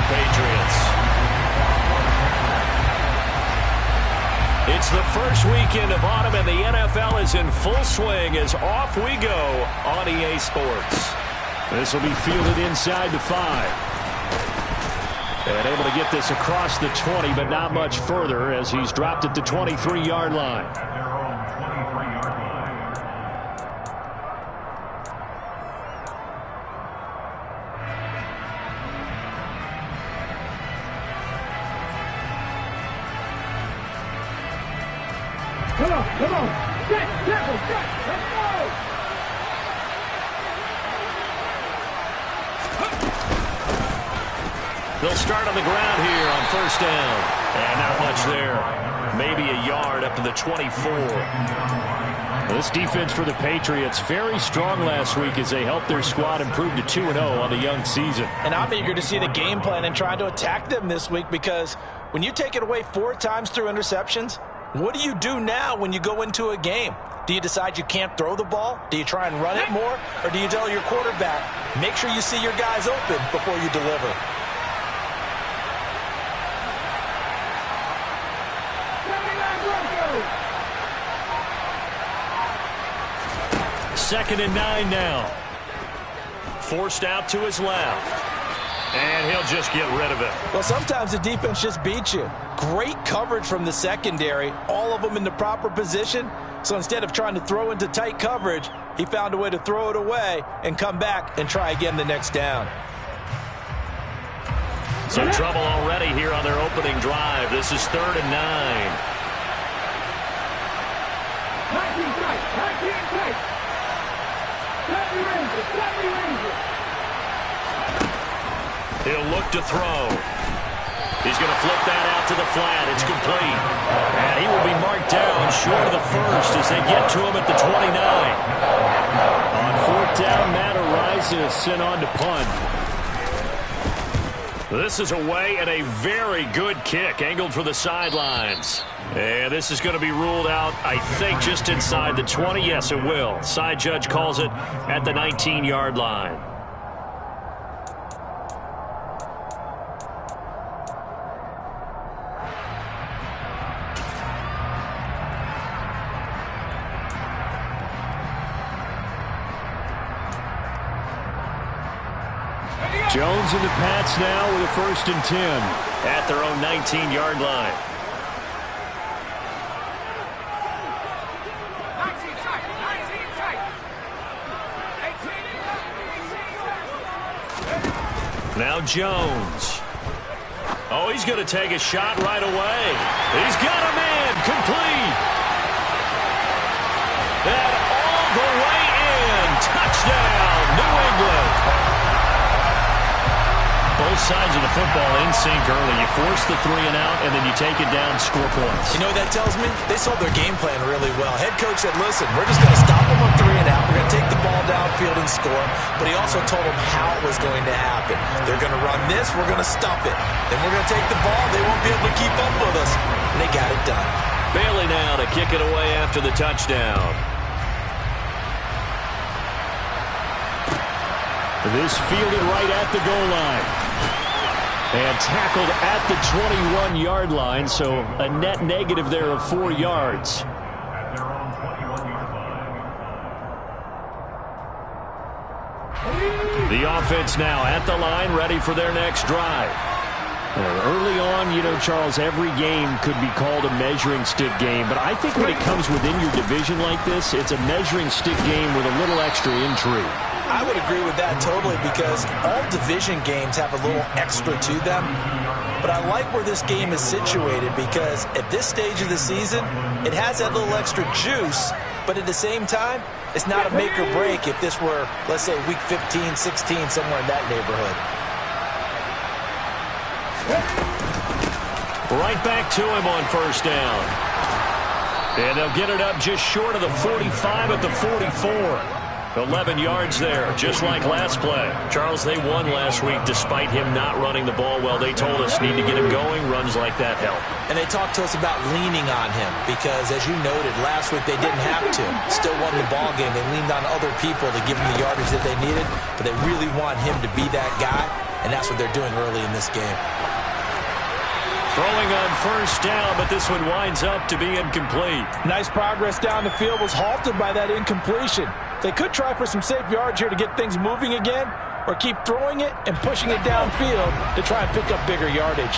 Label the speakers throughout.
Speaker 1: Patriots. It's the first weekend of autumn, and the NFL is in full swing as off we go on EA Sports.
Speaker 2: This will be fielded inside the 5. And able to get this across the 20, but not much further as he's dropped at the 23-yard line.
Speaker 3: Come on. Set, let's go.
Speaker 1: They'll start on the ground here on first down. And not much there. Maybe a yard up to the 24.
Speaker 2: This defense for the Patriots very strong last week as they helped their squad improve to 2-0 on the young season.
Speaker 4: And I'm eager to see the game plan and try to attack them this week, because when you take it away 4 times through interceptions, what do you do now when you go into a game? Do you decide you can't throw the ball? Do you try and run it more? Or do you tell your quarterback, make sure you see your guys open before you deliver?
Speaker 1: Second and 9 now. Forced out to his left. And he'll just get rid of it.
Speaker 4: Well, sometimes the defense just beats you. Great coverage from the secondary, all of them in the proper position. So instead of trying to throw into tight coverage, he found a way to throw it away and come back and try again the next down.
Speaker 1: Some trouble already here on their opening drive. This is 3rd and 9. He'll look to throw. He's going to flip that out to the flat. It's complete.
Speaker 2: And he will be marked down short of the first as they get to him at the 29. On 4th down, Matt Araiza is sent on to punt.
Speaker 1: This is away and a very good kick angled for the sidelines. And this is going to be ruled out, I think, just inside the 20. Yes, it will. Side judge calls it at the 19-yard line.
Speaker 2: Jones and the Pats now with a 1st and 10.
Speaker 1: At their own 19-yard line. Now Jones. Oh, he's going to take a shot right away. He's got a man complete. And all the way in. Touchdown, New England. Both sides of the football in sync early. You force the 3 and out, and then you take it down, score points.
Speaker 4: You know what that tells me? They sold their game plan really well. Head coach said, listen, we're just going to stop them on 3 and out. We're going to take the ball downfield and score. But he also told them how it was going to happen. They're going to run this. We're going to stop it. Then we're going to take the ball. They won't be able to keep up with us. And they got it done.
Speaker 1: Bailey now to kick it away after the touchdown.
Speaker 2: This fielded right at the goal line. And tackled at the 21-yard line, so a net negative there of 4 yards.
Speaker 1: The offense now at the line, ready for their next drive.
Speaker 2: Early on, you know, Charles, every game could be called a measuring stick game. But I think when it comes within your division like this, it's a measuring stick game with a little extra intrigue.
Speaker 4: I would agree with that totally, because all division games have a little extra to them. But I like where this game is situated, because at this stage of the season, it has that little extra juice. But at the same time, it's not a make or break if this were, let's say, week 15, 16, somewhere in that neighborhood.
Speaker 1: Right back to him on first down. And they'll get it up just short of the 45 at the 44. 11 yards there, just like last play. Charles, they won last week despite him not running the ball well. They told us need to get him going. Runs like that help.
Speaker 4: And they talked to us about leaning on him because, as you noted, last week they didn't have to. Still won the ball game. They leaned on other people to give them the yardage that they needed, but they really want him to be that guy. and that's what they're doing early in this game.
Speaker 1: Throwing on first down, but this one winds up to be incomplete.
Speaker 4: Nice progress down the field, was halted by that incompletion. They could try for some safe yards here to get things moving again, or keep throwing it and pushing it downfield to try and pick up bigger yardage.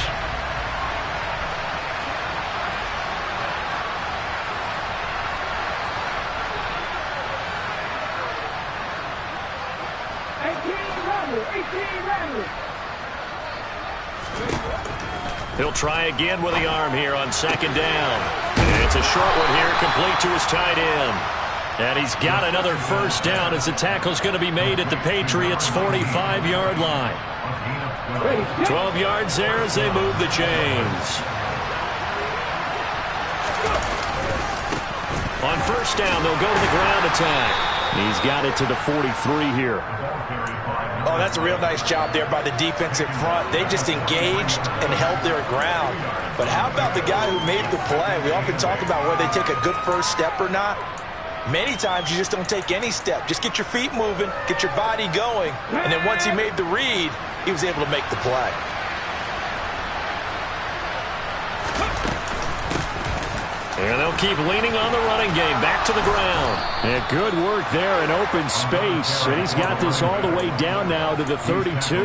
Speaker 1: He'll try again with the arm here on second down. And it's a short one here, complete to his tight end. And he's got another first down as the tackle's going to be made at the Patriots' 45-yard line. 12 yards there as they move the chains. On first down, they'll go to the ground attack. He's got it to the 43 here.
Speaker 4: Oh, that's a real nice job there by the defensive front. They just engaged and held their ground. But how about the guy who made the play? We often talk about whether they take a good first step or not. Many times you just don't take any step. Just get your feet moving, get your body going, and then once he made the read, he was able to make the play.
Speaker 1: And they'll keep leaning on the running game. Back to the ground.
Speaker 2: And good work there in open space. And he's got this all the way down now to the 32.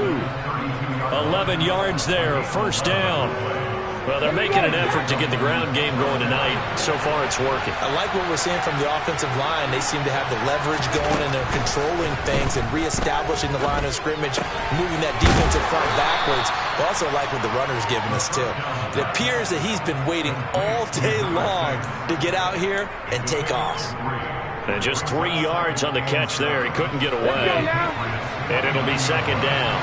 Speaker 1: 11 yards there. First down. Well, they're making an effort to get the ground game going tonight. So far, it's working.
Speaker 4: I like what we're seeing from the offensive line. They seem to have the leverage going, and they're controlling things and reestablishing the line of scrimmage, moving that defensive front backwards. But also like what the runner's giving us, too. It appears that he's been waiting all day long to get out here and take off.
Speaker 1: And just 3 yards on the catch there. He couldn't get away. And it'll be second down.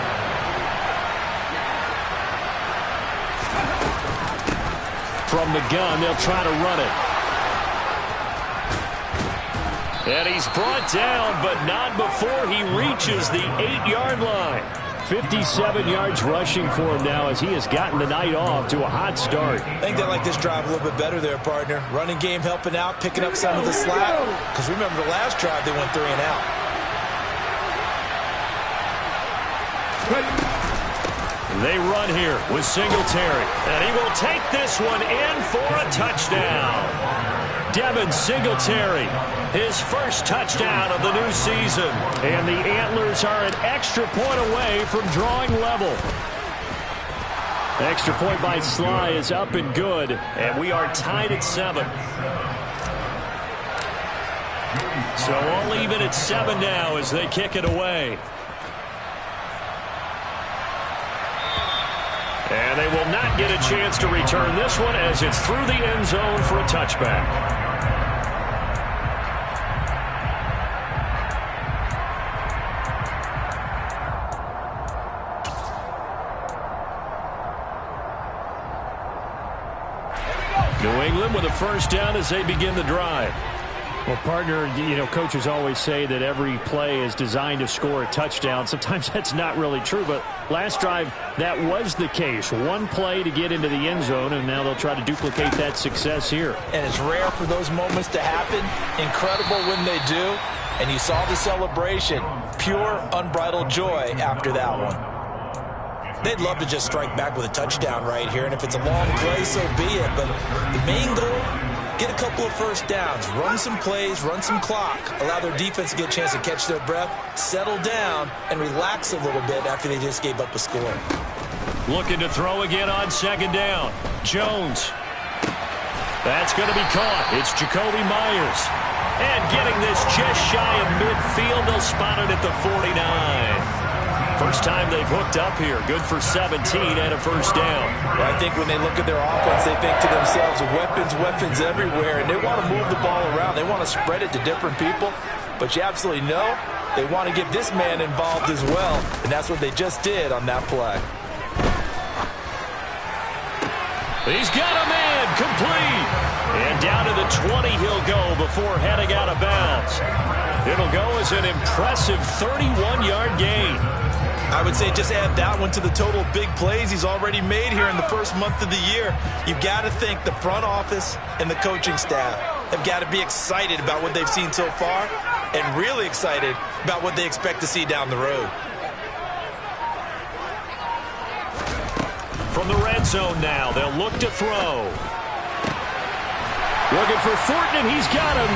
Speaker 2: From the gun, they'll try to run it.
Speaker 1: And he's brought down, but not before he reaches the 8-yard line.
Speaker 2: 57 yards rushing for him now as he has gotten the night off to a hot start.
Speaker 4: I think they like this drive a little bit better there, partner. Running game helping out, picking up some of the slack. Because remember, the last drive, they went 3 and out.
Speaker 1: They run here with Singletary. And he will take this one in for a touchdown. Devin Singletary, his first touchdown of the new season.
Speaker 2: And the Antlers are an extra point away from drawing level. Extra point by Sly is up and good.
Speaker 1: And we are tied at 7. So all even at 7 now as they kick it away. And they will not get a chance to return this one as it's through the end zone for a touchback. New England with a first down as they begin the drive.
Speaker 2: Well, partner, coaches always say that every play is designed to score a touchdown. Sometimes that's not really true, but last drive, that was the case. One play to get into the end zone, and now they'll try to duplicate that success here.
Speaker 4: And it's rare for those moments to happen. Incredible when they do. And you saw the celebration. Pure, unbridled joy after that one. They'd love to just strike back with a touchdown right here, and if it's a long play, so be it. But the main goal, get a couple of first downs, run some plays, run some clock, allow their defense to get a chance to catch their breath, settle down, and relax a little bit after they just gave up a score.
Speaker 1: Looking to throw again on second down. Jones. That's going to be caught. It's Jacoby Myers. And getting this just shy of midfield, they'll spot it at the 49. First time they've hooked up here. Good for 17 and a first down.
Speaker 4: Well, I think when they look at their offense, they think to themselves, weapons everywhere, and they want to move the ball around. They want to spread it to different people, but you absolutely know they want to get this man involved as well, and that's what they just did on that play.
Speaker 1: He's got a man complete. And down to the 20 he'll go before heading out of bounds. It'll go as an impressive 31-yard gain.
Speaker 4: I would say just add that one to the total big plays he's already made here in the first month of the year. You've got to think the front office and the coaching staff have got to be excited about what they've seen so far and really excited about what they expect to see down the road.
Speaker 1: From the red zone now, they'll look to throw. Looking for Thornton, and he's got him.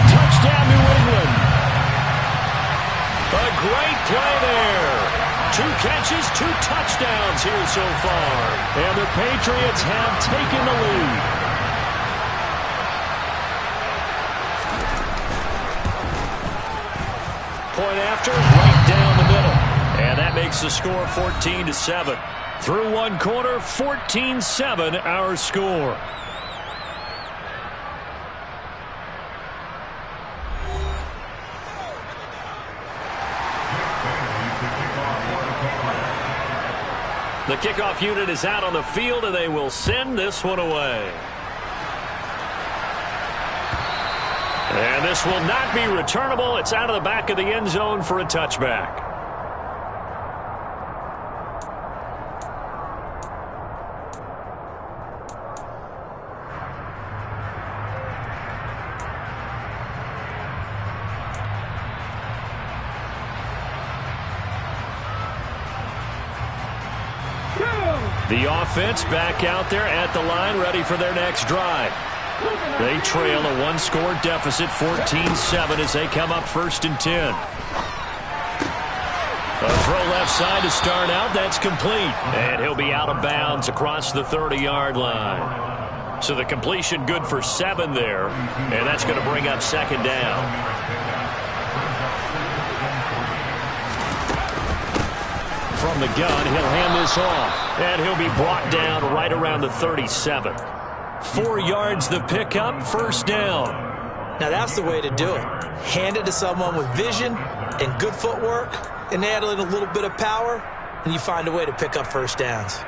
Speaker 1: Touchdown, New England. A great play there. 2 catches, 2 touchdowns here so far. And the Patriots have taken the lead. Point after, right down the middle. And that makes the score 14-7. Through one quarter, 14-7 our score. The kickoff unit is out on the field, and they will send this one away. And this will not be returnable. It's out of the back of the end zone for a touchback. The offense back out there at the line, ready for their next drive. They trail a 1-score deficit, 14-7, as they come up 1st and 10. A throw left side to start out. That's complete. And he'll be out of bounds across the 30-yard line. So the completion good for 7 there. And that's going to bring up 2nd down. From the gun, he'll hand this off. And he'll be brought down right around the 37. 4 yards the pickup, 1st down.
Speaker 4: Now that's the way to do it. Hand it to someone with vision and good footwork, and add in a little bit of power, and you find a way to pick up 1st downs.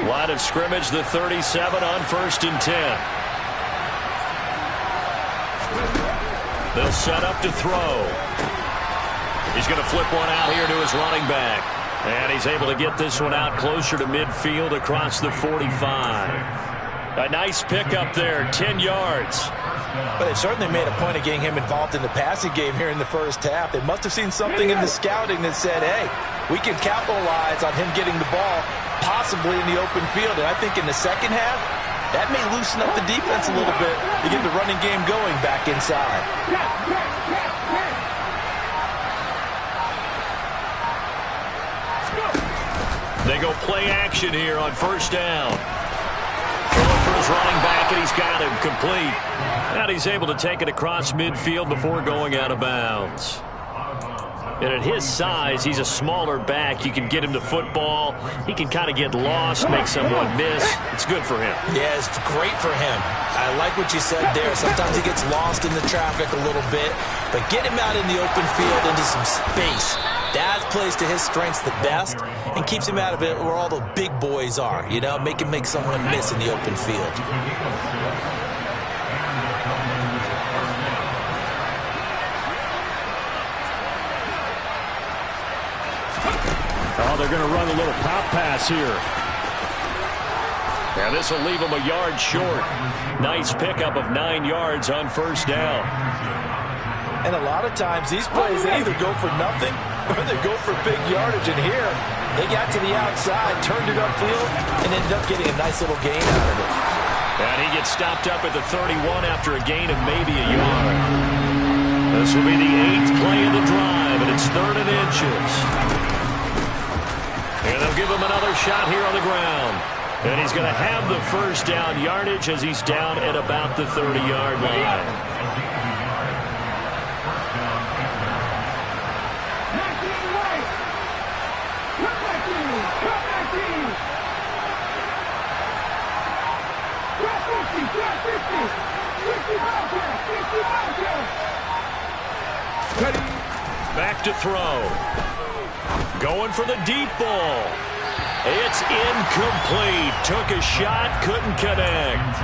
Speaker 1: Line of scrimmage, the 37 on 1st and 10. They'll set up to throw. He's going to flip one out here to his running back. And he's able to get this one out closer to midfield across the 45. A nice pickup there, 10 yards.
Speaker 4: But they certainly made a point of getting him involved in the passing game here in the 1st half. They must have seen something in the scouting that said, hey, we can capitalize on him getting the ball possibly in the open field. And I think in the 2nd half, that may loosen up the defense a little bit to get the running game going back inside.
Speaker 1: They go play action here on 1st down. Throwing for his running back, and he's got him complete. And he's able to take it across midfield before going out of bounds. And at his size, he's a smaller back. You can get him to football. He can kind of get lost, make someone miss. It's good for him.
Speaker 4: Yeah, it's great for him. I like what you said there. Sometimes he gets lost in the traffic a little bit. But get him out in the open field into some space. That plays to his strengths the best and keeps him out of it where all the big boys are. You know, make him make someone miss in the open field.
Speaker 2: Oh, they're going to run a little pop pass here.
Speaker 1: And this will leave him a yard short. Nice pickup of 9 yards on 1st down.
Speaker 4: And a lot of times these plays, they either go for nothing or they go for big yardage. And here, they got to the outside, turned it upfield, and ended up getting a nice little gain out of it.
Speaker 1: And he gets stopped up at the 31 after a gain of maybe a yard. This will be the 8th play of the drive, and it's 3rd and inches. And they'll give him another shot here on the ground. And he's going to have the 1st down yardage as he's down at about the 30-yard line. Back to throw. Going for the deep ball. It's incomplete. Took a shot, couldn't connect.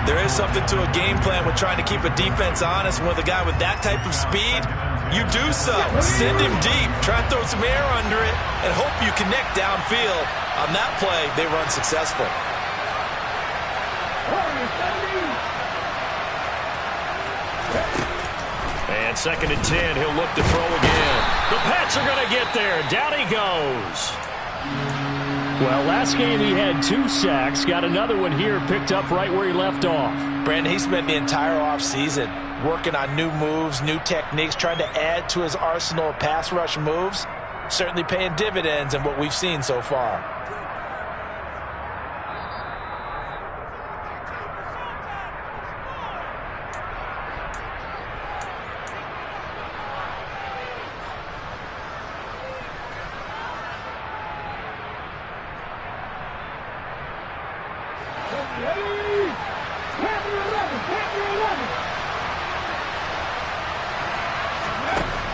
Speaker 4: There is something to a game plan with trying to keep a defense honest. And with a guy with that type of speed, you do so. Send him deep. Try and throw some air under it and hope you connect downfield. On that play, they run successful.
Speaker 1: And 2nd and 10. He'll look to throw again. The Pats are going to get there. Down he goes.
Speaker 2: Well, last game he had 2 sacks. Got another one here, picked up right where he left off.
Speaker 4: Brandon, he spent the entire offseason working on new moves, new techniques, trying to add to his arsenal of pass rush moves. Certainly paying dividends in what we've seen so far.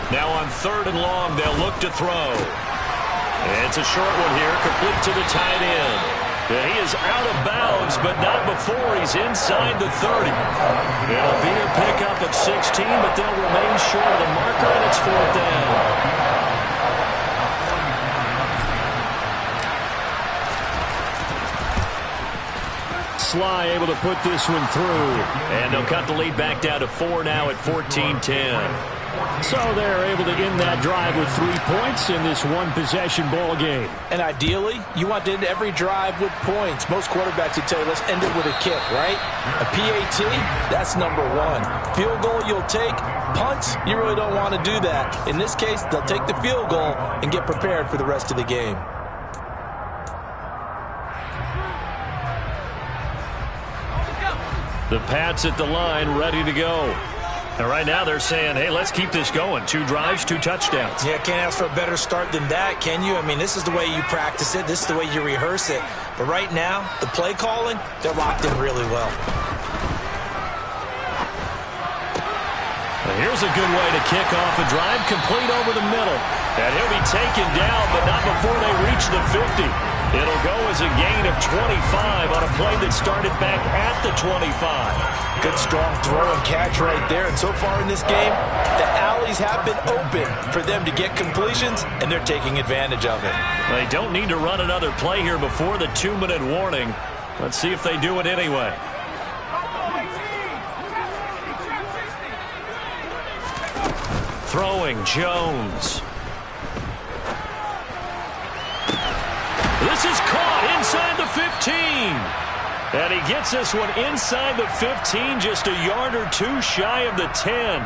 Speaker 1: Now on 3rd and long, they'll look to throw. It's a short one here, complete to the tight end. And he is out of bounds, but not before he's inside the 30. It'll be a pickup of 16, but they'll remain short of the marker, and it's 4th down.
Speaker 2: Sly able to put this one through.
Speaker 1: And they'll cut the lead back down to 4 now at 14-10.
Speaker 2: So they're able to end that drive with 3 points in this one-possession ball game.
Speaker 4: And ideally, you want to end every drive with points. Most quarterbacks would tell you, let's end it with a kick, right? A PAT, that's number 1. Field goal you'll take. Punts, you really don't want to do that. In this case, they'll take the field goal and get prepared for the rest of the game.
Speaker 1: The Pats at the line, ready to go. And right now they're saying, hey, let's keep this going. 2 drives, 2 touchdowns.
Speaker 4: Yeah, can't ask for a better start than that, can you? I mean, this is the way you practice it. This is the way you rehearse it. But right now, the play calling, they're locked in really well.
Speaker 1: Well, here's a good way to kick off a drive, complete over the middle. And he'll be taken down, but not before they reach the 50. It'll go as a gain of 25 on a play that started back at the 25.
Speaker 4: Good strong throw and catch right there. And so far in this game, the alleys have been open for them to get completions, and they're taking advantage of it.
Speaker 1: They don't need to run another play here before the 2-minute warning. Let's see if they do it anyway. Throwing, Jones. This is caught inside the 15. And he gets this one inside the 15, just a yard or 2 shy of the 10.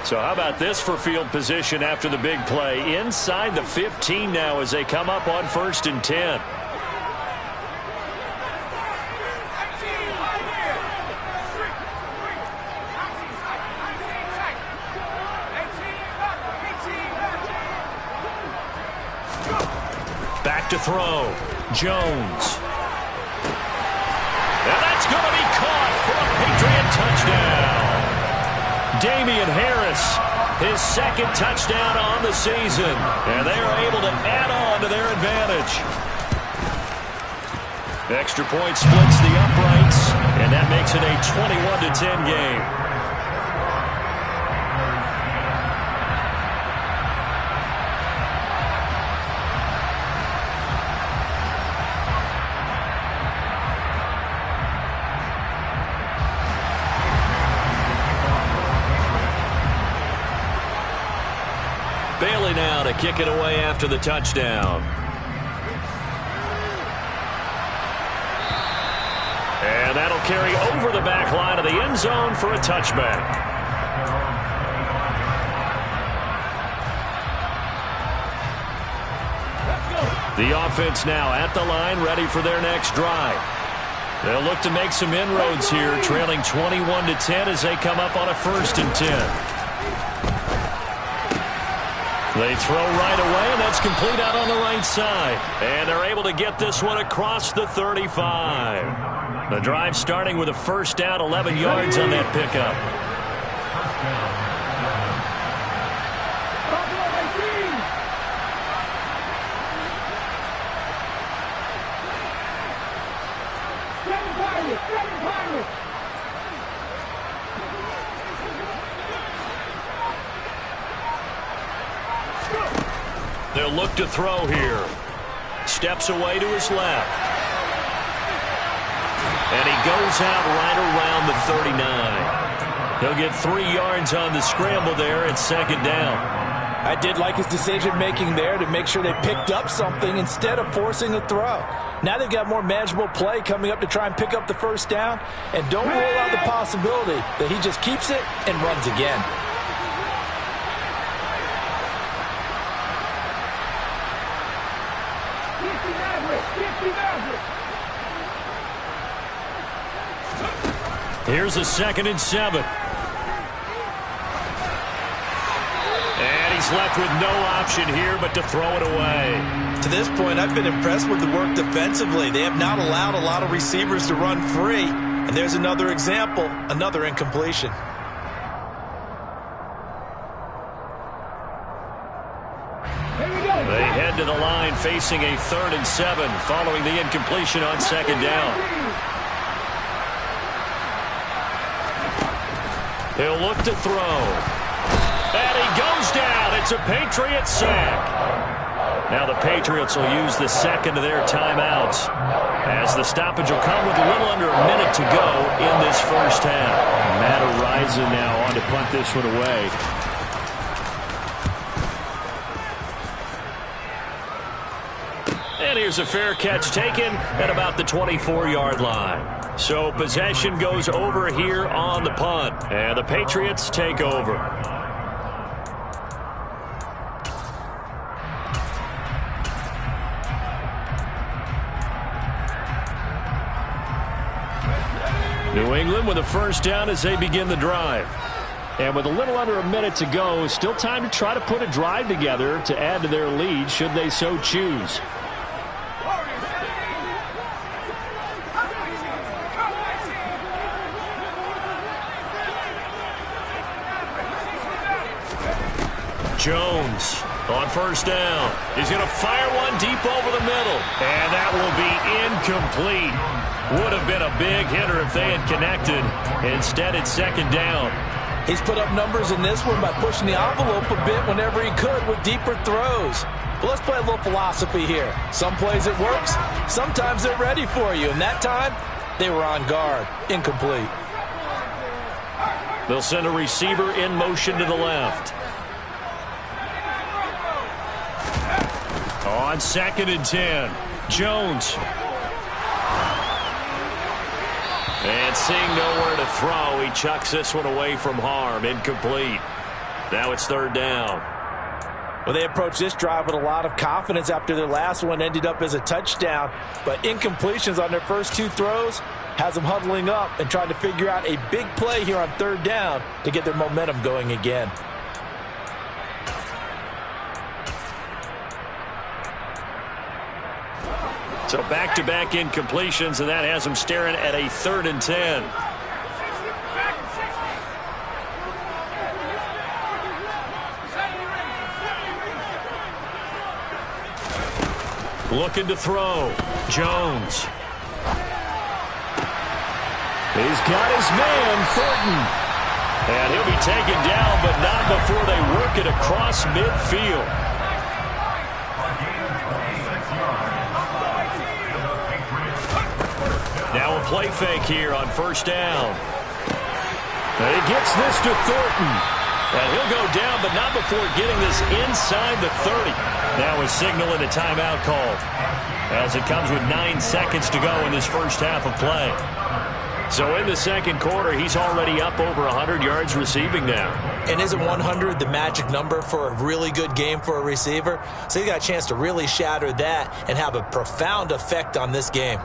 Speaker 1: So how about this for field position after the big play? Inside the 15 now as they come up on 1st and 10. Back to throw. Jones. And that's going to be caught for a Patriot touchdown. Damian Harris, his 2nd touchdown on the season. And they are able to add on to their advantage. Extra point splits the uprights, and that makes it a 21-10 game. Bailey now to kick it away after the touchdown. And that'll carry over the back line of the end zone for a touchback. The offense now at the line, ready for their next drive. They'll look to make some inroads here, trailing 21-10 as they come up on a 1st and 10. They throw right away, and that's complete out on the right side. And they're able to get this one across the 35. The drive starting with a 1st down, 11 yards on that pickup. They'll look look to throw here. Steps away to his left. And he goes out right around the 39. He'll get 3 yards on the scramble there at second down.
Speaker 4: I did like his decision-making there to make sure they picked up something instead of forcing a throw. Now they've got more manageable play coming up to try and pick up the first down. And don't rule out the possibility that he just keeps it and runs again.
Speaker 1: Here's a 2nd and 7. And he's left with no option here but to throw it away.
Speaker 4: To this point, I've been impressed with the work defensively. They have not allowed a lot of receivers to run free. And there's another example, another incompletion.
Speaker 1: They head to the line facing a 3rd and 7 following the incompletion on 2nd down. He'll look to throw. And he goes down. It's a Patriot sack. Now the Patriots will use the 2nd of their timeouts, as the stoppage will come with a little under a minute to go in this first half.
Speaker 2: Matt Araiza now on to punt this one away.
Speaker 1: And here's a fair catch taken at about the 24-yard line. So possession goes over here on the punt, and the Patriots take over. New England with a first down as they begin the drive.
Speaker 2: And with a little under a minute to go, still time to try to put a drive together to add to their lead should they so choose.
Speaker 1: Jones on first down. He's going to fire one deep over the middle. And that will be incomplete. Would have been a big hitter if they had connected. Instead, it's 2nd down.
Speaker 4: He's put up numbers in this one by pushing the envelope a bit whenever he could with deeper throws. But let's play a little philosophy here. Some plays it works. Sometimes they're ready for you. And that time, they were on guard. Incomplete.
Speaker 1: They'll send a receiver in motion to the left. On 2nd and 10, Jones. And seeing nowhere to throw, he chucks this one away from harm. Incomplete. Now it's 3rd down.
Speaker 4: Well, they approached this drive with a lot of confidence after their last one ended up as a touchdown. But incompletions on their first 2 throws has them huddling up and trying to figure out a big play here on 3rd down to get their momentum going again.
Speaker 1: So back-to-back incompletions, and that has them staring at a 3rd and 10. Looking to throw. Jones.
Speaker 2: He's got his man, Thornton.
Speaker 1: And he'll be taken down, but not before they work it across midfield. Now a play fake here on first down.
Speaker 2: And he gets this to Thornton.
Speaker 1: And he'll go down, but not before getting this inside the 30. Now a signal and a timeout called, as it comes with 9 seconds to go in this first half of play. So in the second quarter, he's already up over 100 yards receiving now.
Speaker 4: And isn't 100 the magic number for a really good game for a receiver? So he got a chance to really shatter that and have a profound effect on this game.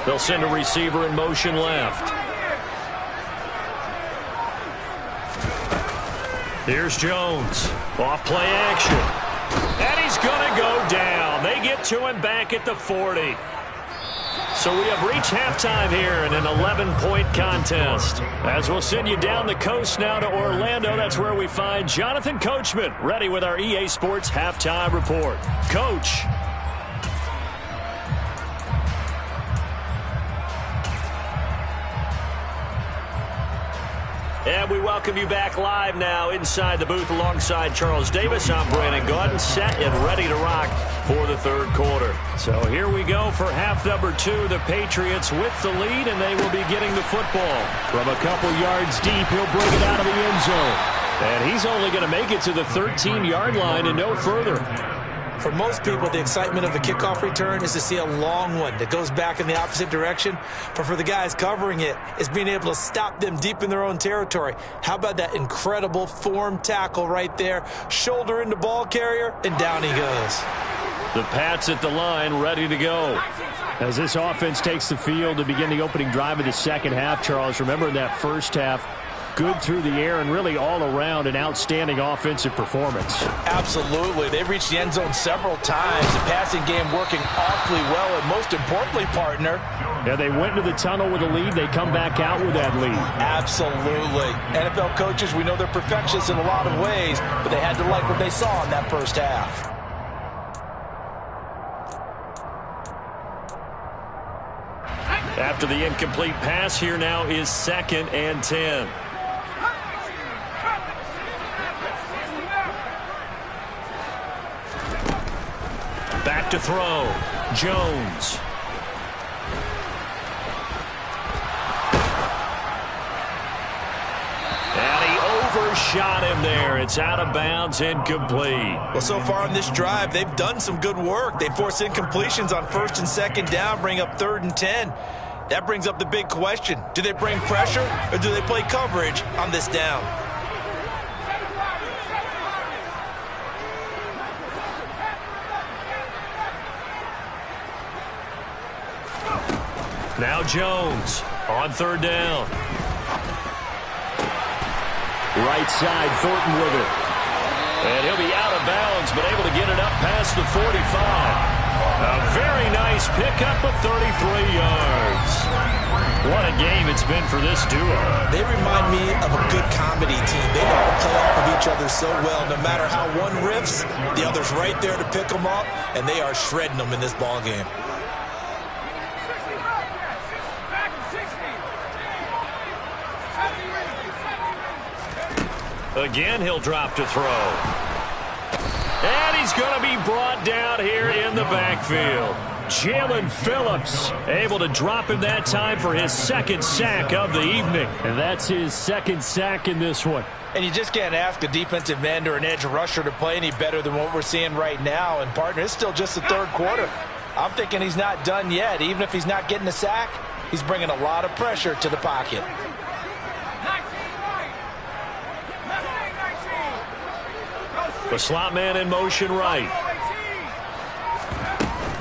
Speaker 1: They'll send a receiver in motion left. Here's Jones. Off play action. And he's going to go down. They get to him back at the 40. So we have reached halftime here in an 11-point contest. As we'll send you down the coast now to Orlando, that's where we find Jonathan Coachman, ready with our EA Sports Halftime Report. Coach. And we welcome you back live now inside the booth alongside Charles Davis. I'm Brandon Gaudin, set and ready to rock for the third quarter. So here we go for half number 2. The Patriots with the lead, and they will be getting the football. From a couple yards deep, he'll bring it out of the end zone. And he's only going to make it to the 13-yard line and no further.
Speaker 4: For most people, the excitement of a kickoff return is to see a long one that goes back in the opposite direction. But for the guys covering it, it's being able to stop them deep in their own territory. How about that incredible form tackle right there? Shoulder in the ball carrier, and down he goes.
Speaker 2: The Pats at the line, ready to go. As this offense takes the field to begin the opening drive of the second half, Charles, remember in that first half, good through the air and really all around an outstanding offensive performance.
Speaker 4: Absolutely. They reached the end zone several times. The passing game working awfully well, and most importantly, partner.
Speaker 2: Yeah, they went into the tunnel with a lead. They come back out with that lead.
Speaker 4: Absolutely. NFL coaches, we know they're perfectionists in a lot of ways, but they had to like what they saw in that first half.
Speaker 1: After the incomplete pass, here now is 2nd and 10. Back to throw. Jones. And he overshot him there. It's out of bounds, incomplete.
Speaker 4: Well, so far on this drive, they've done some good work. They force incompletions on 1st and 2nd down, bring up 3rd and 10. That brings up the big question. Do they bring pressure or do they play coverage on this down?
Speaker 1: Now Jones on 3rd down.
Speaker 2: Right side, Thornton with it.
Speaker 1: And he'll be out of bounds, but able to get it up past the 45. A very nice pickup of 33 yards. What a game it's been for this duo.
Speaker 4: They remind me of a good comedy team. They know how to play off of each other so well. No matter how one riffs, the other's right there to pick them up, and they are shredding them in this ball game.
Speaker 1: Again, he'll drop to throw. And he's going to be brought down here in the backfield. Jaelan Phillips able to drop him that time for his 2nd sack of the evening.
Speaker 2: And that's his 2nd sack in this one.
Speaker 4: And you just can't ask a defensive end or an edge rusher to play any better than what we're seeing right now. And, partner, it's still just the 3rd quarter. I'm thinking he's not done yet. Even if he's not getting a sack, he's bringing a lot of pressure to the pocket.
Speaker 1: The slot man in motion right.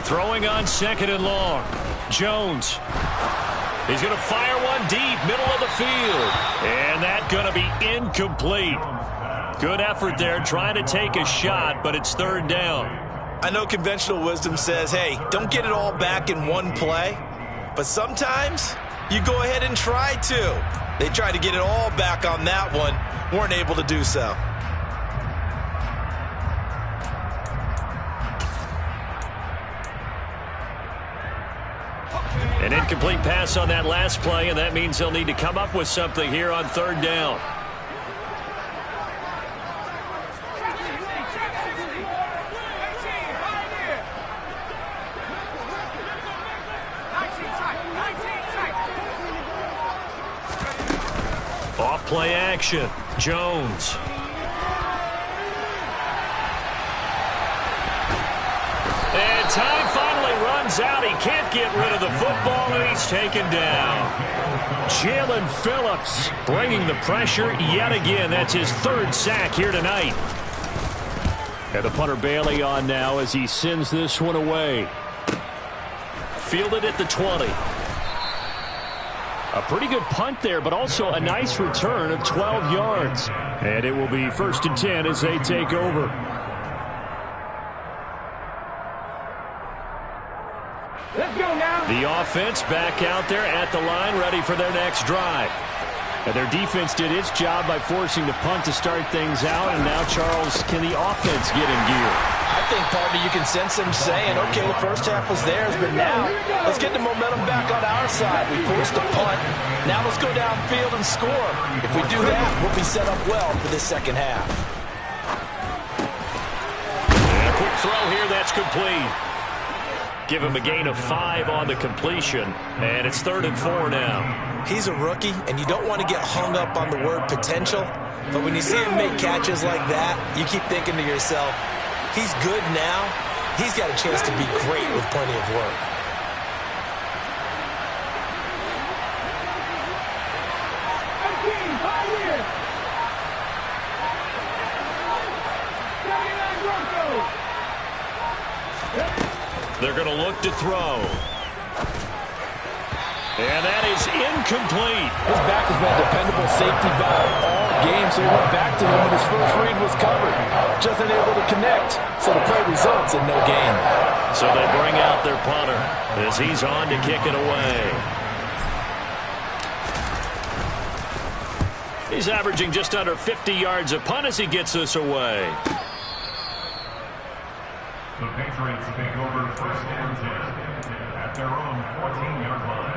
Speaker 1: Throwing on 2nd and long. Jones. He's going to fire one deep, middle of the field. And that's going to be incomplete. Good effort there, trying to take a shot, but it's 3rd down.
Speaker 4: I know conventional wisdom says, hey, don't get it all back in one play. But sometimes you go ahead and try to. They tried to get it all back on that one. Weren't able to do so.
Speaker 1: An incomplete pass on that last play, and that means they'll need to come up with something here on 3rd down. Off play action. Jones. And time finally runs out. He can't get rid of the football, and he's taken down.
Speaker 2: Jaelan Phillips bringing the pressure yet again. That's his 3rd sack here tonight. And the punter Bailey on now as he sends this one away.
Speaker 1: Fielded at the 20.
Speaker 2: A pretty good punt there, but also a nice return of 12 yards. And it will be 1st and 10 as they take over.
Speaker 3: Let's go now.
Speaker 1: The offense back out there at the line, ready for their next drive.
Speaker 2: And their defense did its job by forcing the punt to start things out. And now, Charles, can the offense get in gear?
Speaker 4: I think, partner, you can sense them saying, okay, the first half was theirs, but now let's get the momentum back on our side. We forced a punt. Now let's go downfield and score. If we do that, we'll be set up well for this second half.
Speaker 1: And a quick throw here, that's complete. Give him a gain of 5 on the completion, and it's 3rd and 4 now.
Speaker 4: He's a rookie, and you don't want to get hung up on the word potential, but when you see him make catches like that, you keep thinking to yourself, he's good now. He's got a chance to be great with plenty of work.
Speaker 1: They're going to look to throw. And that is incomplete.
Speaker 5: His back has been a dependable safety valve all game, so he went back to him when his first read was covered. Just unable to connect, so the play results in no gain.
Speaker 1: So they bring out their punter as he's on to kick it away. He's averaging just under 50 yards a punt as he gets this away.
Speaker 6: The Patriots take over 1st and 10 at their own 14-yard line.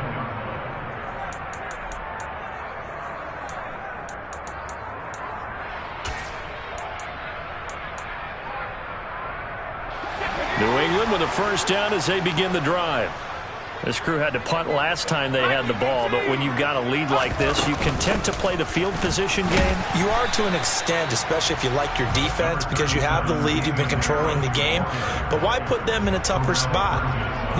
Speaker 1: New England with a first down as they begin the drive. This crew had to punt last time they had the ball, but when you've got a lead like this, you content to play the field position game?
Speaker 4: You are to an extent, especially if you like your defense, because you have the lead, you've been controlling the game. But why put them in a tougher spot?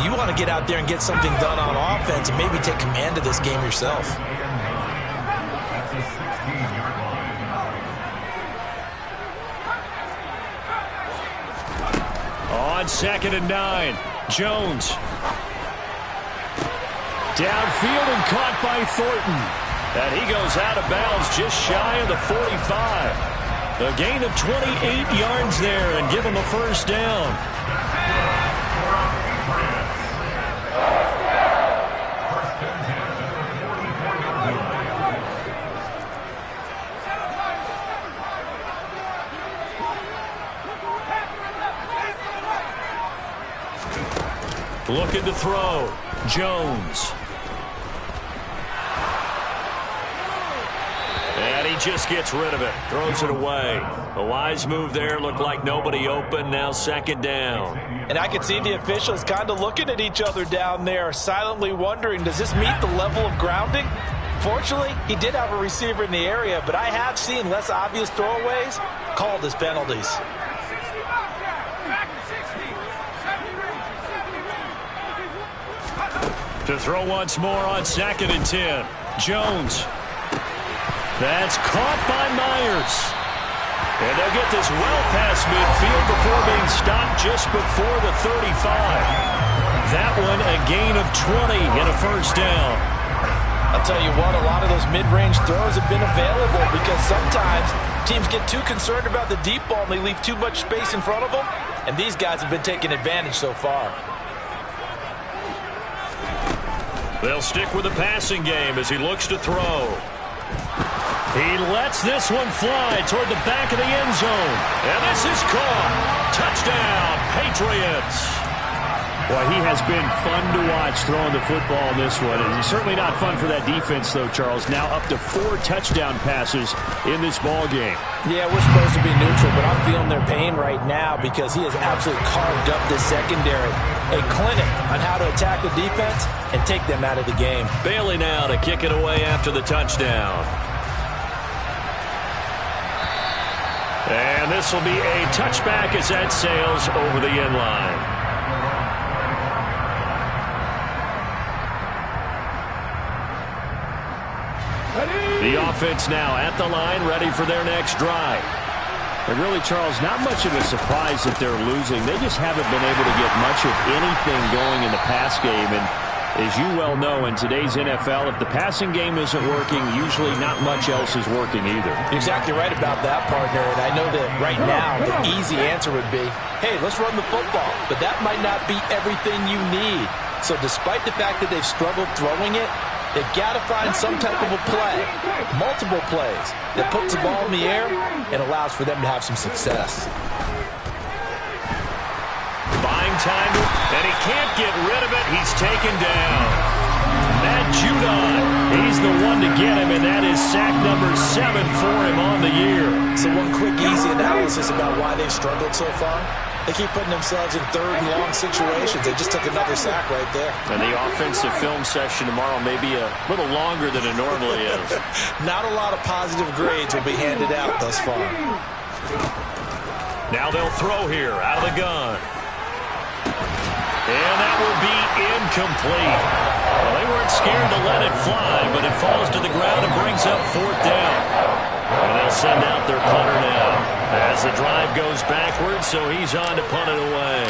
Speaker 4: You want to get out there and get something done on offense and maybe take command of this game yourself.
Speaker 6: That's a 16-yard line.
Speaker 1: On 2nd and 9, Jones. Downfield and caught by Thornton. And he goes out of bounds just shy of the 45. A gain of 28 yards there and give him a first down. Looking to throw. Jones. And he just gets rid of it. Throws it away. A wise move there. Looked like nobody open. Now 2nd down.
Speaker 4: And I could see the officials kind of looking at each other down there, silently wondering, does this meet the level of grounding? Fortunately, he did have a receiver in the area, but I have seen less obvious throwaways called as penalties.
Speaker 1: To throw once more on 2nd and 10. Jones. That's caught by Myers. And they'll get this well past midfield before being stopped just before the 35. That one a gain of 20 and a first down.
Speaker 4: I'll tell you what, a lot of those mid-range throws have been available because sometimes teams get too concerned about the deep ball and they leave too much space in front of them. And these guys have been taking advantage so far.
Speaker 1: They'll stick with the passing game as he looks to throw. He lets this one fly toward the back of the end zone. And this is caught. Touchdown, Patriots.
Speaker 2: Boy, he has been fun to watch throwing the football in this one. And certainly not fun for that defense, though, Charles. Now up to 4 touchdown passes in this ball game.
Speaker 4: Yeah, we're supposed to be neutral, but I'm feeling their pain right now because he has absolutely carved up this secondary. A clinic on how to attack the defense and take them out of the game.
Speaker 1: Bailey now to kick it away after the touchdown. And this will be a touchback as that sails over the end line. The offense now at the line, ready for their next drive.
Speaker 2: And really, Charles, not much of a surprise that they're losing. They just haven't been able to get much of anything going in the pass game. And as you well know, in today's NFL, if the passing game isn't working, usually not much else is working either.
Speaker 4: You're exactly right about that, partner. And I know that right now the easy answer would be, hey, let's run the football. But that might not be everything you need. So despite the fact that they've struggled throwing it, They've got to find some type of a play, multiple plays, that puts the ball in the air and allows for them to have some success.
Speaker 1: Buying time, and he can't get rid of it. He's taken down. Matt Judon, he's the one to get him, and that is sack number 7 for him on the year.
Speaker 4: So one quick, easy analysis about why they've struggled so far. They keep putting themselves in third and long situations. They just took another sack right there.
Speaker 1: And the offensive film session tomorrow may be a little longer than it normally is.
Speaker 4: Not a lot of positive grades will be handed out thus far.
Speaker 1: Now they'll throw here out of the gun. And that will be incomplete. Well, they weren't scared to let it fly, but it falls to the ground and brings up 4th down. And they'll send out their punter now as the drive goes backwards, so he's on to punt it away.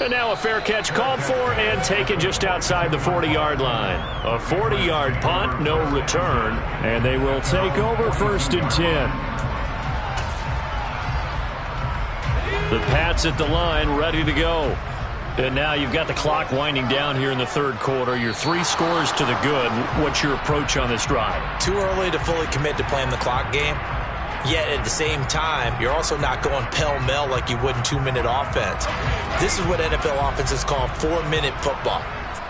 Speaker 1: And now a fair catch called for and taken just outside the 40-yard line. A 40-yard punt, no return, and they will take over 1st and 10. The Pats at the line, ready to go. And now you've got the clock winding down here in the 3rd quarter. You're 3 scores to the good. What's your approach on this drive?
Speaker 4: Too early to fully commit to playing the clock game. Yet at the same time, you're also not going pell-mell like you would in 2-minute offense. This is what NFL offenses call 4-minute football.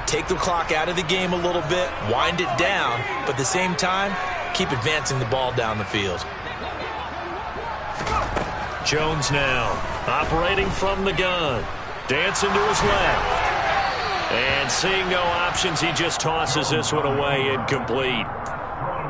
Speaker 4: Take the clock out of the game a little bit, wind it down, but at the same time, keep advancing the ball down the field.
Speaker 1: Jones now, operating from the gun. Dancing to his left. And seeing no options, he just tosses this one away, incomplete.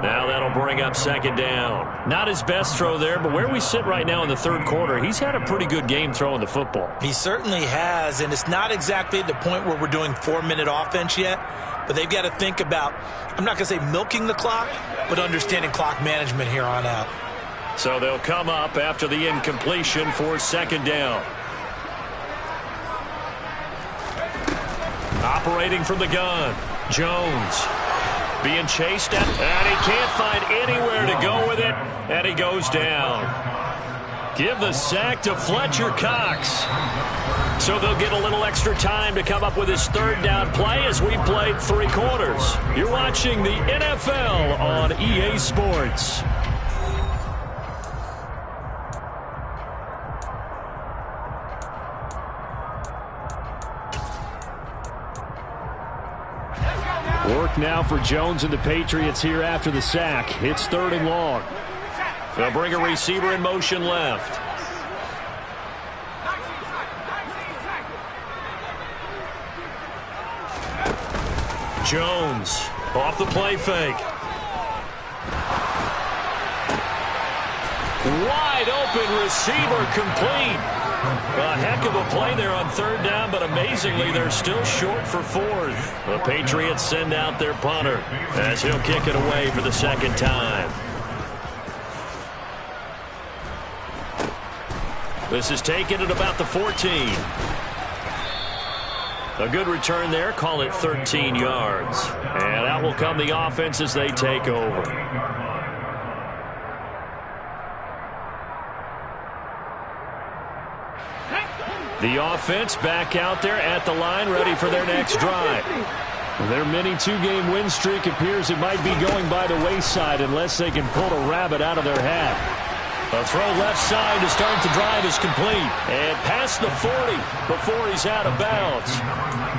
Speaker 1: Now that'll bring up 2nd down. Not his best throw there, but where we sit right now in the 3rd quarter, he's had a pretty good game throwing the football.
Speaker 4: He certainly has, and it's not exactly at the point where we're doing 4-minute offense yet, but they've got to think about, I'm not going to say milking the clock, but understanding clock management here on out.
Speaker 1: So they'll come up after the incompletion for 2nd down. Operating from the gun, Jones being chased at, and he can't find anywhere to go with it, and he goes down. Give the sack to Fletcher Cox. So they'll get a little extra time to come up with his 3rd down play as we played 3 quarters. You're watching the NFL on EA Sports. Work now for Jones and the Patriots here after the sack. It's 3rd and long. They'll bring a receiver in motion left. Jones off the play fake. Wide open receiver, complete. A heck of a play there on 3rd down, but amazingly, they're still short for 4th. The Patriots send out their punter as he'll kick it away for the 2nd time. This is taken at about the 14. A good return there, call it 13 yards. And out will come the offense as they take over. The offense back out there at the line, ready for their next drive. Their mini 2-game win streak appears it might be going by the wayside unless they can pull a rabbit out of their hat. A throw left side to start the drive is complete. And past the 40 before he's out of bounds.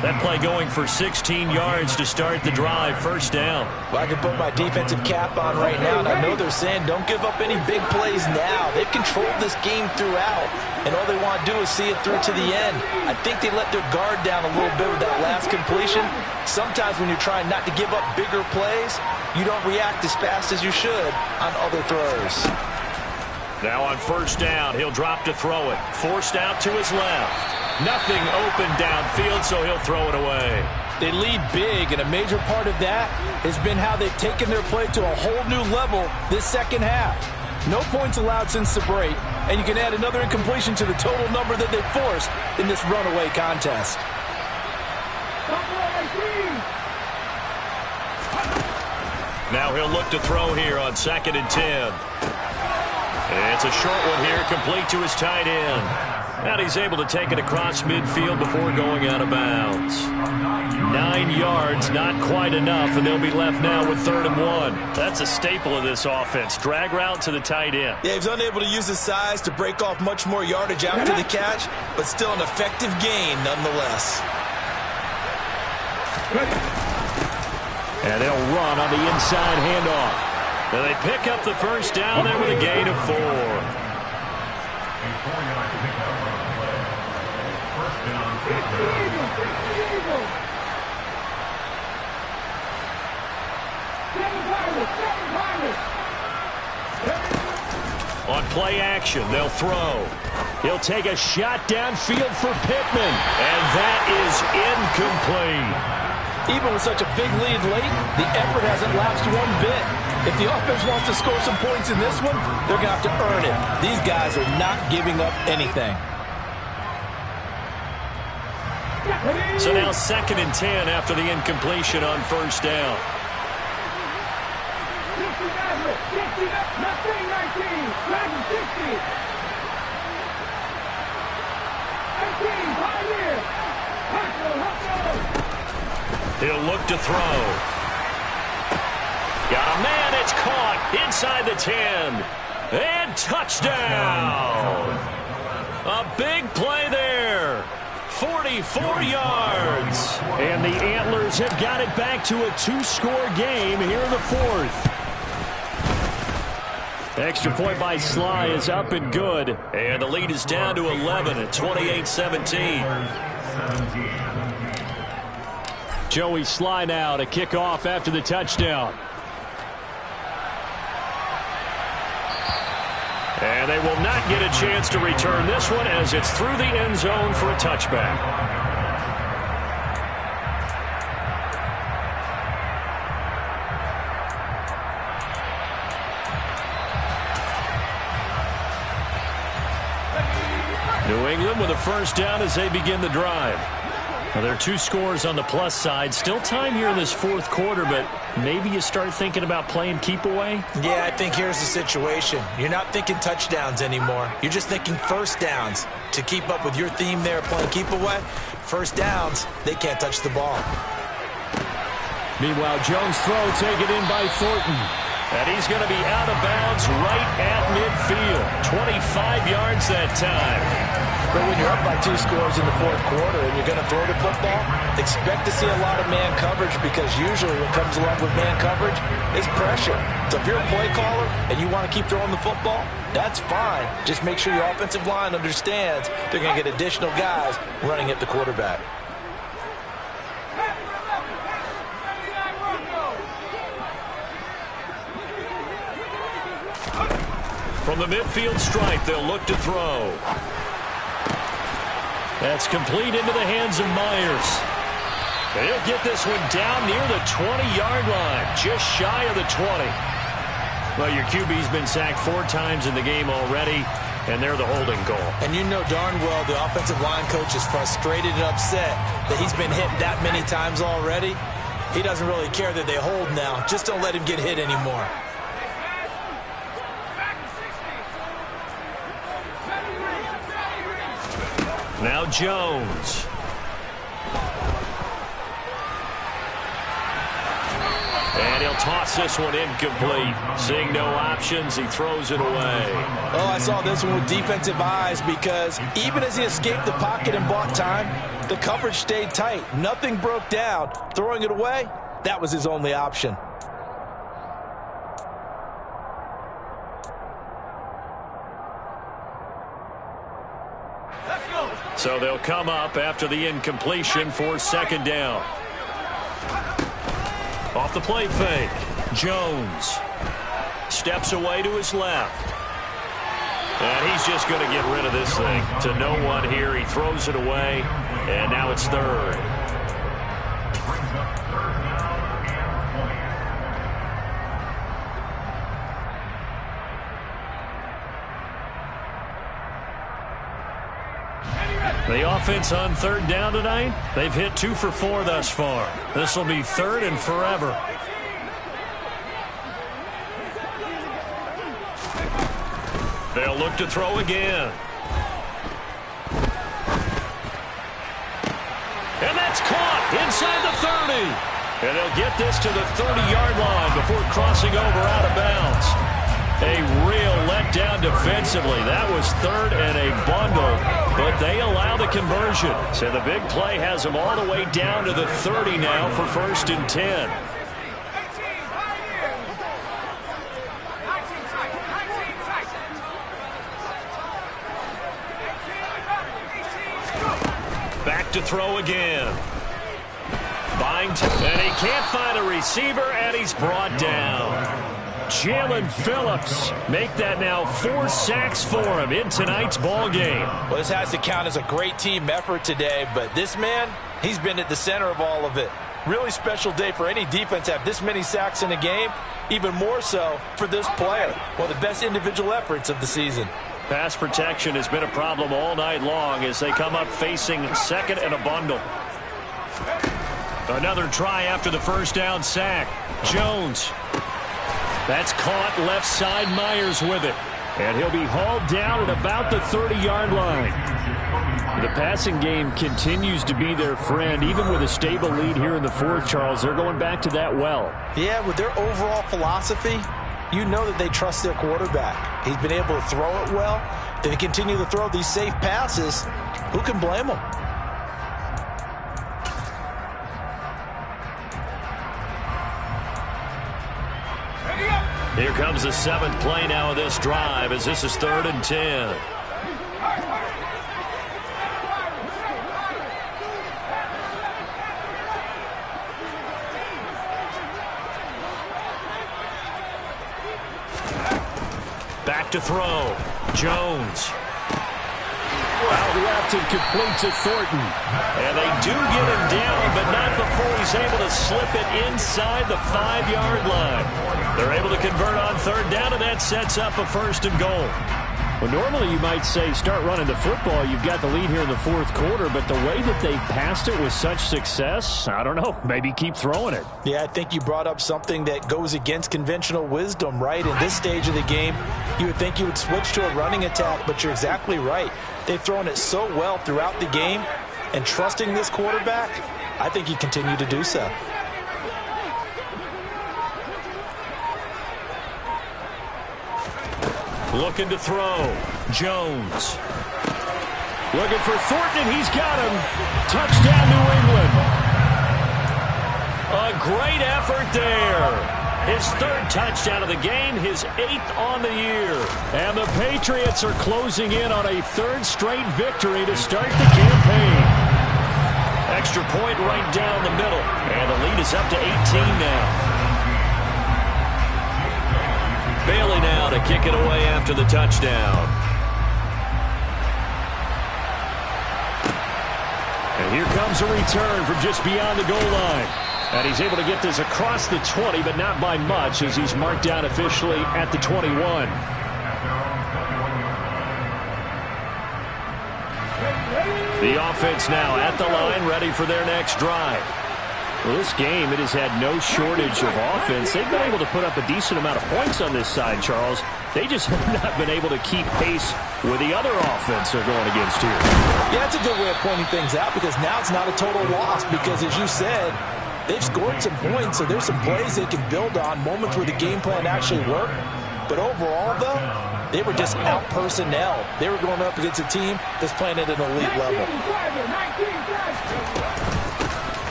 Speaker 1: That play going for 16 yards to start the drive, 1st down.
Speaker 4: Well, I can put my defensive cap on right now, and I know they're saying don't give up any big plays now. They've controlled this game throughout, and all they want to do is see it through to the end. I think they let their guard down a little bit with that last completion. Sometimes when you're trying not to give up bigger plays, you don't react as fast as you should on other throws.
Speaker 1: Now on 1st down, he'll drop to throw it. Forced out to his left. Nothing open downfield, so he'll throw it away.
Speaker 5: They lead big, and a major part of that has been how they've taken their play to a whole new level this 2nd half. No points allowed since the break, and you can add another incompletion to the total number that they've forced in this runaway contest.
Speaker 1: Now he'll look to throw here on 2nd and 10. It's a short one here, complete to his tight end. And he's able to take it across midfield before going out of bounds. 9 yards, not quite enough, and they'll be left now with 3rd and 1. That's a staple of this offense. Drag route to the tight end.
Speaker 4: Yeah, he's unable to use his size to break off much more yardage after the catch, but still an effective gain nonetheless.
Speaker 2: And they'll run on the inside handoff.
Speaker 1: And they pick up the first down there with a gain of 4. On play action, they'll throw. He'll take a shot downfield for Pittman. And that is incomplete.
Speaker 5: Even with such a big lead late, the effort hasn't lapsed one bit. If the offense wants to score some points in this one, they're going to have to earn it. These guys are not giving up anything.
Speaker 1: So now 2nd and 10 after the incompletion on first down. He'll look to throw. Got a man, it's caught inside the 10. And touchdown. A big play there. 44 yards.
Speaker 2: And the Antlers have got it back to a 2-score game here in the 4th. Extra point by Sly is up and good.
Speaker 1: And the lead is down to 11 at 28-17.
Speaker 2: Joey Sly now to kick off after the touchdown. And they will not get a chance to return this one as it's through the end zone for a touchback. New England with a first down as they begin the drive. Now, there are 2 scores on the plus side. Still time here in this 4th quarter, but maybe you start thinking about playing keep away?
Speaker 4: Yeah, I think here's the situation. You're not thinking touchdowns anymore. You're just thinking first downs. To keep up with your theme there, playing keep away, first downs, they can't touch the ball.
Speaker 2: Meanwhile, Jones' throw taken in by Thornton.
Speaker 1: And he's going to be out of bounds right at midfield. 25 yards that time.
Speaker 5: But when you're up by 2 scores in the 4th quarter and you're going to throw the football, expect to see a lot of man coverage, because usually what comes along with man coverage is pressure. So if you're a play caller and you want to keep throwing the football, that's fine. Just make sure your offensive line understands they're going to get additional guys running at the quarterback.
Speaker 1: From the midfield stripe, they'll look to throw. That's complete into the hands of Myers. He'll get this one down near the 20-yard line, just shy of the 20. Well, your QB's been sacked 4 times in the game already, and they're the holding goal.
Speaker 4: And you know darn well the offensive line coach is frustrated and upset that he's been hit that many times already. He doesn't really care that they hold now. Just don't let him get hit anymore.
Speaker 1: Now Jones. And he'll toss this one incomplete. Seeing no options, he throws it away.
Speaker 4: Oh, I saw this one with defensive eyes, because even as he escaped the pocket and bought time, the coverage stayed tight. Nothing broke down. Throwing it away, that was his only option.
Speaker 1: So they'll come up after the incompletion for 2nd down. Off the play fake, Jones steps away to his left. And he's just going to get rid of this thing to no one here. He throws it away, and now it's 3rd. The offense on 3rd down tonight, they've hit 2 for 4 thus far. This will be 3rd and forever. They'll look to throw again. And that's caught inside the 30. And they'll get this to the 30-yard line before crossing over out of bounds. A real letdown defensively. That was third and a bundle, but they allow the conversion. So the big play has them all the way down to the 30 now for 1st and 10. Back to throw again. Byington, and he can't find a receiver, and he's brought down. Jalen Phillips make that now 4 sacks for him in tonight's ball game.
Speaker 5: Well, this has to count as a great team effort today, but this man, he's been at the center of all of it. Really special day for any defense to have this many sacks in a game, even more so for this player. One of the best individual efforts of the season.
Speaker 1: Pass protection has been a problem all night long as they come up facing 2nd and a bundle. Another try after the first down sack. Jones. That's caught left side. Myers with it. And he'll be hauled down at about the 30-yard line. The passing game continues to be their friend. Even with a stable lead here in the 4th, Charles, they're going back to that well.
Speaker 4: Yeah, with their overall philosophy, you know that they trust their quarterback. He's been able to throw it well. They continue to throw these safe passes. Who can blame them?
Speaker 1: Here comes the 7th play now of this drive as this is 3rd and 10. Back to throw. Jones.
Speaker 2: Out left and complete to Thornton.
Speaker 1: And they do get him down, but not before he's able to slip it inside the 5-yard line. They're able to convert on 3rd down, and that sets up a 1st and goal.
Speaker 2: Well, normally you might say start running the football. You've got the lead here in the 4th quarter, but the way that they've passed it with such success, I don't know, maybe keep throwing it.
Speaker 4: Yeah, I think you brought up something that goes against conventional wisdom, right? In this stage of the game, you would think you would switch to a running attack, but you're exactly right. They've thrown it so well throughout the game, and trusting this quarterback, I think you continue to do so.
Speaker 1: Looking to throw. Jones.
Speaker 2: Looking for Thornton, and he's got him. Touchdown, New England.
Speaker 1: A great effort there. His 3rd touchdown of the game, his 8th on the year.
Speaker 2: And the Patriots are closing in on a 3rd straight victory to start the campaign.
Speaker 1: Extra point right down the middle. And the lead is up to 18 now. Bailey now to kick it away after the touchdown.
Speaker 2: And here comes a return from just beyond the goal line. And he's able to get this across the 20, but not by much as he's marked down officially at the 21.
Speaker 1: The offense now at the line, ready for their next drive.
Speaker 2: Well, this game, it has had no shortage of offense. They've been able to put up a decent amount of points on this side, Charles. They just have not been able to keep pace with the other offense they're going against here.
Speaker 4: Yeah, that's a good way of pointing things out because now it's not a total loss because, as you said, they've scored some points, so there's some plays they can build on, moments where the game plan actually worked. But overall, though, they were just out-personnel. They were going up against a team that's playing at an elite level.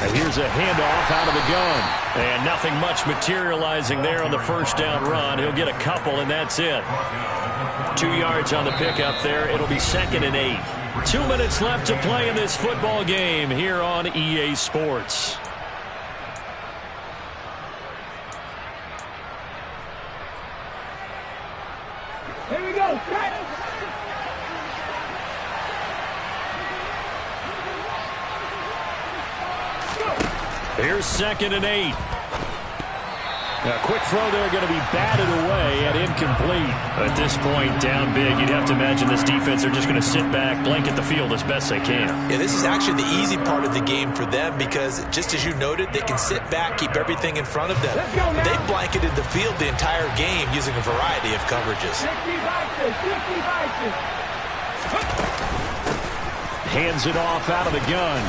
Speaker 1: And here's a handoff out of the gun. And nothing much materializing there on the 1st down run. He'll get a couple, and that's it. 2 yards on the pickup there. It'll be 2nd and 8. 2 minutes left to play in this football game here on EA Sports.
Speaker 3: Here we go.
Speaker 1: Here's 2nd and 8.
Speaker 2: A quick throw there going to be batted away and incomplete. At this point, down big, you'd have to imagine this defense are just going to sit back, blanket the field as best they can.
Speaker 4: Yeah, this is actually the easy part of the game for them because, just as you noted, they can sit back, keep everything in front of them. They blanketed the field the entire game using a variety of coverages.
Speaker 2: Hands it off out of the gun.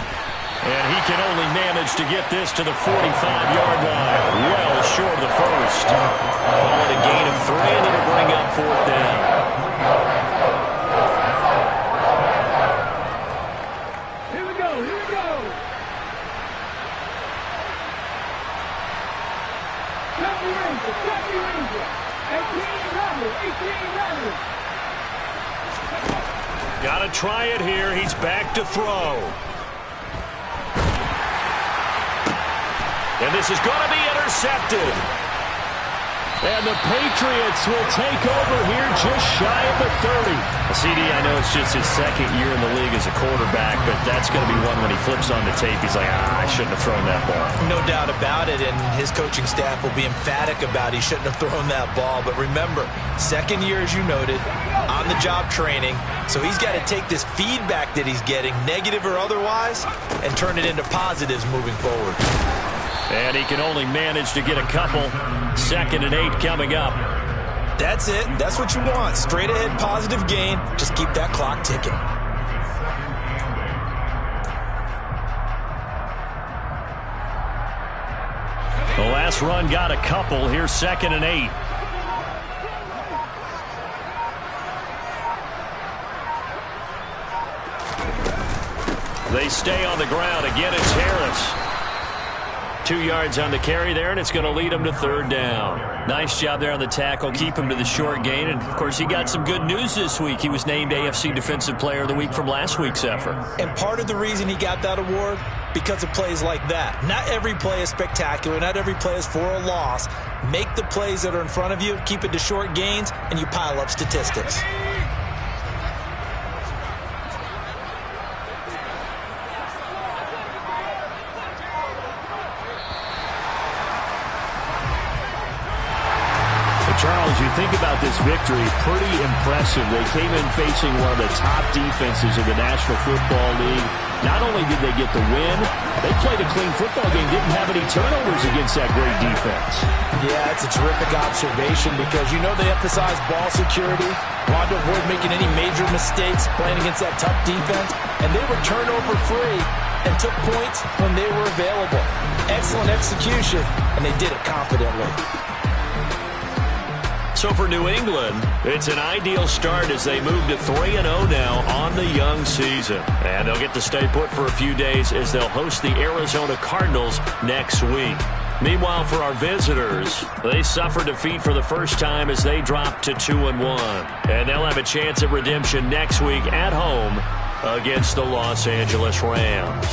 Speaker 2: And he can only manage to get this to the 45-yard line. Well short of the first. Call it a gain of 3, and it'll bring up 4th down.
Speaker 3: Here we go, here we go. Copy Ranger, copy Ranger. 18 runners.
Speaker 2: Got to try it here. He's back to throw. And this is going to be intercepted. And the Patriots will take over here just shy of the 30. CD, I know it's just his second year in the league as a quarterback, but that's going to be one when he flips on the tape. He's like, I shouldn't have thrown that ball.
Speaker 4: No doubt about it, and his coaching staff will be emphatic about he shouldn't have thrown that ball. But remember, second year, as you noted, on-the-job training, so he's got to take this feedback that he's getting, negative or otherwise, and turn it into positives moving forward.
Speaker 2: And he can only manage to get a couple. 2nd and 8 coming up.
Speaker 4: That's it. That's what you want. Straight ahead positive gain. Just keep that clock ticking.
Speaker 2: The last run got a couple. Here's 2nd and 8. They stay on the ground. Again, it's Harris. 2 yards on the carry there, and it's going to lead him to 3rd down. Nice job there on the tackle. Keep him to the short gain. And, of course, he got some good news this week. He was named AFC Defensive Player of the Week from last week's effort.
Speaker 4: And part of the reason he got that award, because of plays like that. Not every play is spectacular. Not every play is for a loss. Make the plays that are in front of you, keep it to short gains, and you pile up statistics.
Speaker 2: Charles, you think about this victory, pretty impressive. They came in facing one of the top defenses in the National Football League. Not only did they get the win, they played a clean football game, didn't have any turnovers against that great defense.
Speaker 5: Yeah, it's a terrific observation because you know they emphasize ball security, wanted to avoid making any major mistakes playing against that tough defense, and they were turnover free and took points when they were available. Excellent execution, and they did it confidently.
Speaker 1: So for New England, it's an ideal start as they move to 3-0 now on the young season. And they'll get to stay put for a few days as they'll host the Arizona Cardinals next week. Meanwhile, for our visitors, they suffer defeat for the first time as they drop to 2-1. And they'll have a chance at redemption next week at home against the Los Angeles Rams.